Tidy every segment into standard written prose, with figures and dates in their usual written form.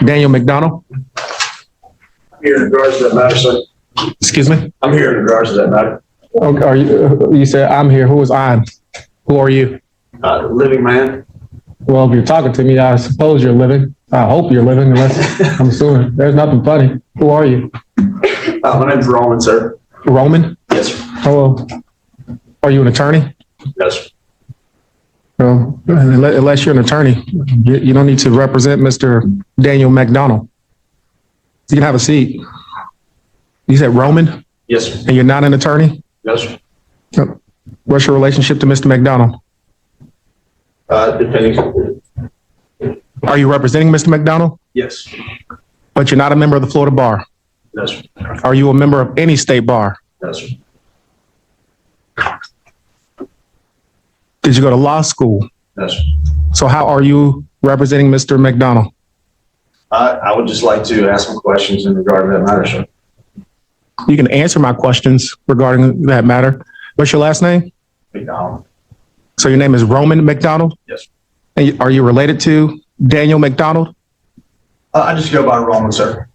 Daniel McDonald. I'm here in regards to that matter, sir. Excuse me? I'm here in regards to that matter. Okay, are you, you said I'm here. Who is I? Who are you? Living man. Well, if you're talking to me, I suppose you're living. I hope you're living, unless I'm assuming. There's nothing funny. Who are you? My name's Roman, sir. Roman? Yes, sir. Hello. Are you an attorney? Yes, sir. Well, unless you're an attorney, you don't need to represent Mr. Daniel McDonald. You can have a seat. You said Roman? Yes, sir. And you're not an attorney? Yes, sir. What's your relationship to Mr. McDonald? Depending. Are you representing Mr. McDonald? Yes. But you're not a member of the Florida Bar? Yes, sir. Are you a member of any state bar? Yes, sir. Did you go to law school? Yes, sir. So how are you representing Mr. McDonald? I would just like to ask some questions in regard to that matter, sir. You can answer my questions regarding that matter. What's your last name? McDonald. So your name is Roman McDonald? Yes, sir. And are you related to Daniel McDonald? I just go by Roman, sir.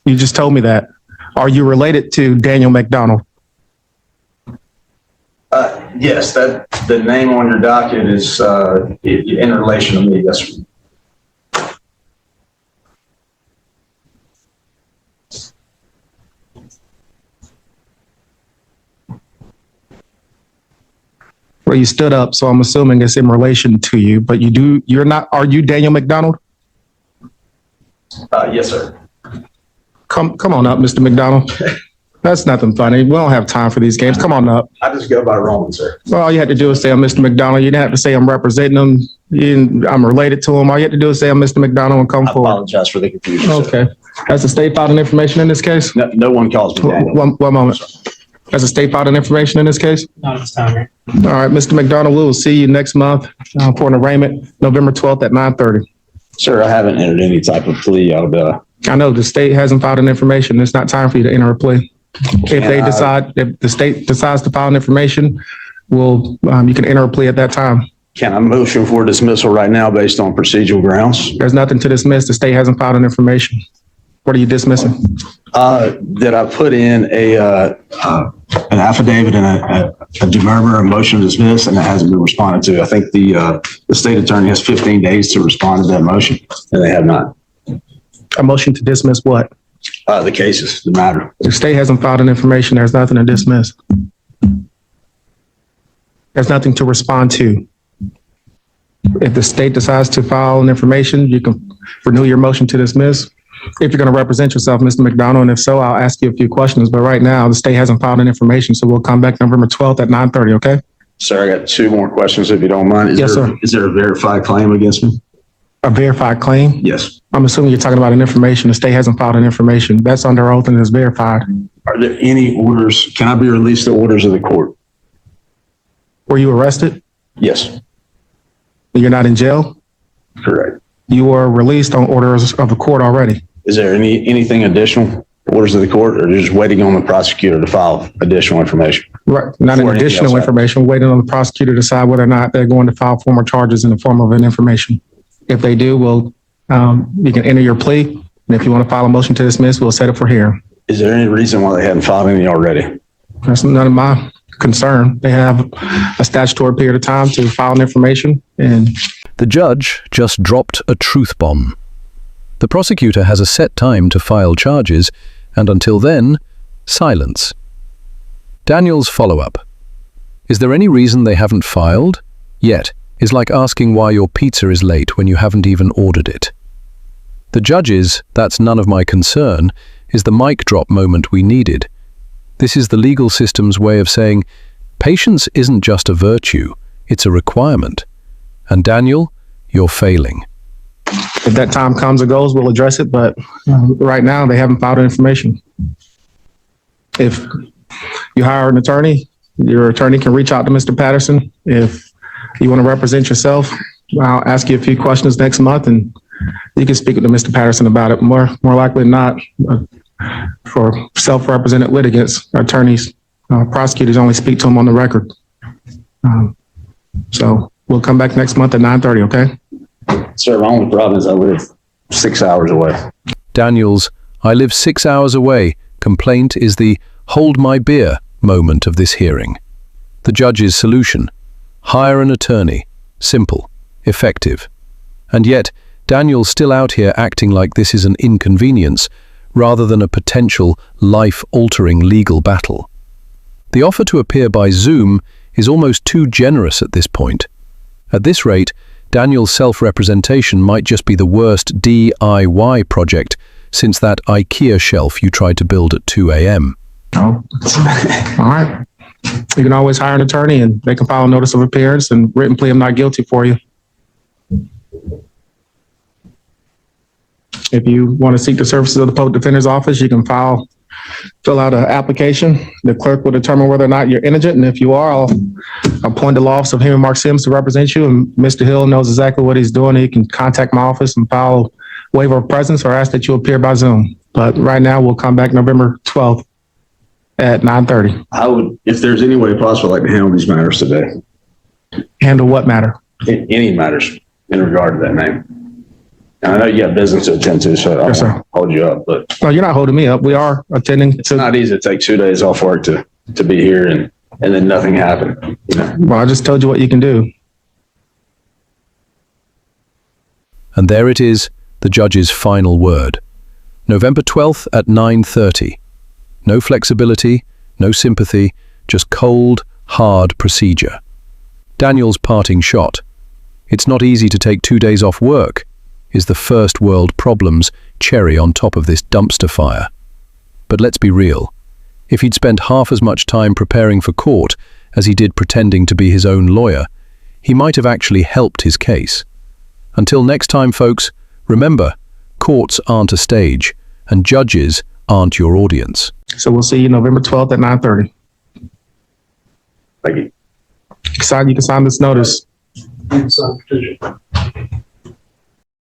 You just told me that. Are you related to Daniel McDonald? Yes, that the name on your docket is in relation to me. Yes, sir. Well, you stood up, so I'm assuming it's in relation to you, but you're not, are you Daniel McDonald? Yes, sir. Come on up, Mr. McDonald. That's nothing funny. We don't have time for these games. Come on up. I just go by Roman, sir. Well, all you had to do is say I'm Mr. McDonald. You didn't have to say I'm representing him. I'm related to him. All you had to do is say I'm Mr. McDonald and come I forward. apologize for the confusion. Sir. Okay. Has the state filed an information in this case? No one calls me Daniel. One moment. Has the state filed an information in this case? Not at this time. All right, Mr. McDonald, we will see you next month for an arraignment, November 12th at 9:30. Sir, I haven't entered any type of plea out of I know the state hasn't filed an information. It's not time for you to enter a plea. If the state decides to file an information, you can enter a plea at that time. Can I motion for dismissal right now based on procedural grounds? There's nothing to dismiss. The state hasn't filed an information. What are you dismissing? That I put in an affidavit and a demurrer, a motion to dismiss, and it hasn't been responded to. I think the state attorney has 15 days to respond to that motion, and they have not. A motion to dismiss what? The cases, the matter. The state hasn't filed an information. There's nothing to dismiss. There's nothing to respond to. If the state decides to file an information, you can renew your motion to dismiss. If you're going to represent yourself, Mr. McDonald, and if so, I'll ask you a few questions. But right now, the state hasn't filed an information, so we'll come back November 12th at 9:30, okay? Sir, I got two more questions if you don't mind. Yes, sir. Is there a verified claim against me? A verified claim? Yes. I'm assuming you're talking about an information. The state hasn't filed an information. That's under oath and is verified. Are there any orders? Can I be released to orders of the court? Were you arrested? Yes. You're not in jail? Correct. You were released on orders of the court already. Is there anything additional orders of the court, or just waiting on the prosecutor to file additional information? Right. Not an Before anything additional else information. We're waiting on the prosecutor to decide whether or not they're going to file formal charges in the form of an information. If they do, you can enter your plea. And if you want to file a motion to dismiss, we'll set it for hearing. Is there any reason why they hadn't filed any already? That's none of my concern. They have a statutory period of time to file an information. And the judge just dropped a truth bomb. The prosecutor has a set time to file charges, and until then, silence. Daniel's follow-up. Is there any reason they haven't filed? Yet is like asking why your pizza is late when you haven't even ordered it. The judge's "that's none of my concern" is the mic drop moment we needed. This is the legal system's way of saying, patience isn't just a virtue, it's a requirement. And Daniel, you're failing. If that time comes and goes, we'll address it. But right now, they haven't filed information. If you hire an attorney, your attorney can reach out to Mr. Patterson. If you want to represent yourself, I'll ask you a few questions next month, and you can speak with Mr. Patterson about it. More likely than not, for self-represented litigants, attorneys, prosecutors only speak to them on the record. So we'll come back next month at 9:30, okay? Sir, my only problem is I live 6 hours away. Daniel's "I live 6 hours away" complaint is the "hold my beer" moment of this hearing. The judge's solution: hire an attorney. Simple, effective. And yet, Daniel's still out here acting like this is an inconvenience rather than a potential life-altering legal battle. The offer to appear by Zoom is almost too generous at this point. At this rate, Daniel's self-representation might just be the worst DIY project since that IKEA shelf you tried to build at 2 a.m. Oh, all right. You can always hire an attorney and they can file a notice of appearance and written plea of not guilty for you. If you want to seek the services of the public defender's office, you can fill out an application. The clerk will determine whether or not you're indigent. And if you are, I'll appoint the law office of Henry Mark Sims to represent you. And Mr. Hill knows exactly what he's doing. He can contact my office and file a waiver of presence or ask that you appear by Zoom. But right now, we'll come back November 12th at 9:30. I would, if there's any way possible, I'd like to handle these matters today. Handle what matter? Any matters in regard to that name. And I know you got business to attend to, so I Yes, sir. won't hold you up, but No, you're not holding me up. We are attending it's to, not easy to take 2 days off work to be here and then nothing happened. You know? well, I just told you what you can do. And there it is, the judge's final word. November 12th at 9:30. No flexibility, no sympathy, just cold, hard procedure. Daniel's parting shot. It's not easy to take 2 days off work, is the first world problems cherry on top of this dumpster fire. But let's be real. If he'd spent half as much time preparing for court as he did pretending to be his own lawyer, he might have actually helped his case. Until next time, folks, remember, courts aren't a stage, and judges aren't your audience. So we'll see you November 12th at 9:30. Thank you. You can sign this notice. It's petition.